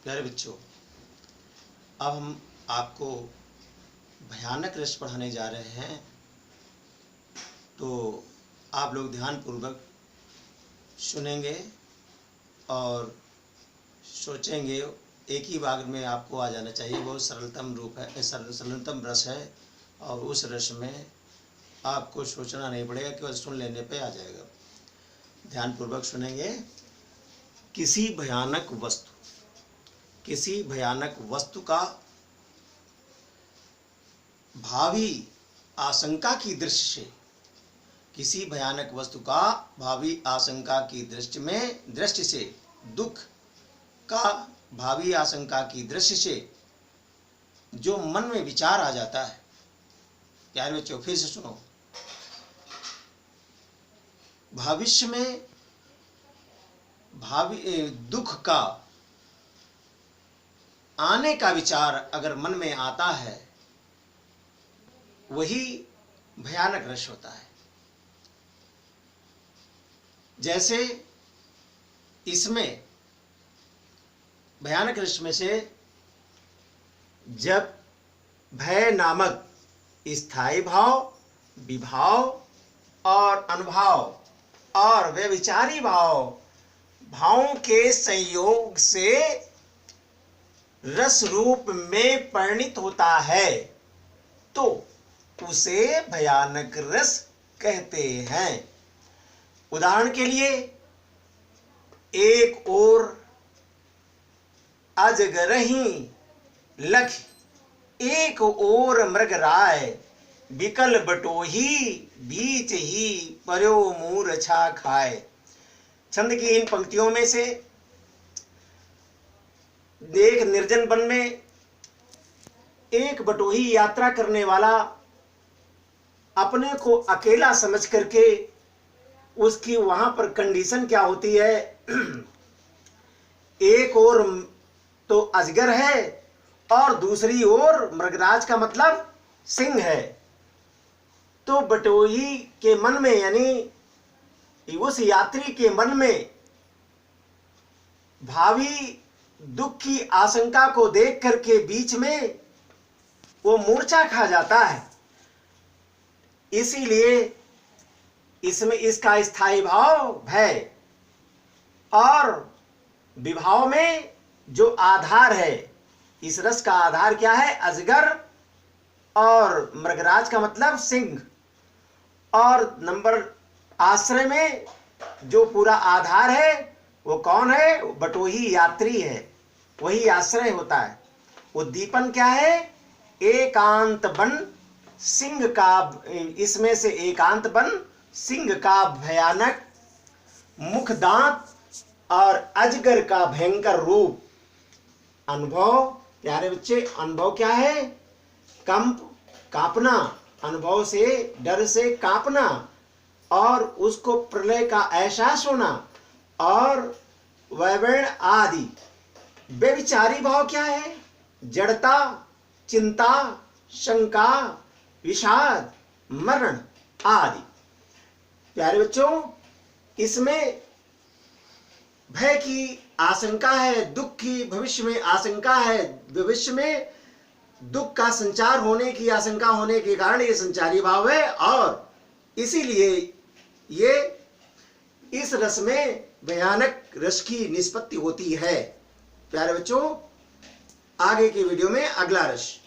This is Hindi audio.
प्यारे बच्चों, अब हम आपको भयानक रस पढ़ाने जा रहे हैं, तो आप लोग ध्यानपूर्वक सुनेंगे और सोचेंगे। एक ही बार में आपको आ जाना चाहिए। बहुत सरलतम रूप है, सरलतम रस है और उस रस में आपको सोचना नहीं पड़ेगा, केवल सुन लेने पे आ जाएगा। ध्यानपूर्वक सुनेंगे। किसी भयानक वस्तु का भावी आशंका की दृष्टि से, किसी भयानक वस्तु का भावी आशंका की दृष्टि से दुख का भावी आशंका की दृष्टि से जो मन में विचार आ जाता है। प्यारे बच्चों, फिर से सुनो। भविष्य में दुख का आने का विचार अगर मन में आता है, वही भयानक रस होता है। जैसे इसमें भयानक रस में से जब भय नामक स्थायी भाव, विभाव और अनुभाव और व्यभिचारी भावों के संयोग से रस रूप में परिणित होता है, तो उसे भयानक रस कहते हैं। उदाहरण के लिए, एक ओर अजगरही लख, एक ओर मृगराय, बिकल बटोही, बीच ही पर्यो मूर्छा खाए। छंद की इन पंक्तियों में से एक निर्जन वन में एक बटोही यात्रा करने वाला अपने को अकेला समझ करके, उसकी वहां पर कंडीशन क्या होती है, एक ओर तो अजगर है और दूसरी ओर मृगराज का मतलब सिंह है। तो बटोही के मन में, यानी उस यात्री के मन में भावी दुख की आशंका को देख करके बीच में वो मूर्छा खा जाता है। इसीलिए इसमें इसका स्थायी भाव भय और विभाव में जो आधार है, इस रस का आधार क्या है, अजगर और मृगराज का मतलब सिंह। और नंबर आश्रय में जो पूरा आधार है वो कौन है, बटोही यात्री है, वही आश्रय होता है। उद्दीपन क्या है, एकांत वन सिंह का, इसमें से एकांत वन सिंह का भयानक मुख दांत और अजगर का भयंकर रूप। अनुभव, प्यारे बच्चे, अनुभव क्या है, कांपना, अनुभव से, डर से कांपना और उसको प्रलय का एहसास होना। और वैवर्ण आदि। व्यभिचारी भाव क्या है, जड़ता, चिंता, शंका, विषाद, मरण आदि। प्यारे बच्चों, इसमें भय की आशंका है, दुख की भविष्य में आशंका है, भविष्य में दुख का संचार होने की आशंका होने के कारण ये संचारी भाव है, और इसीलिए ये इस रस में भयानक रस की निष्पत्ति होती है। प्यारे बच्चों, आगे की वीडियो में अगला रस।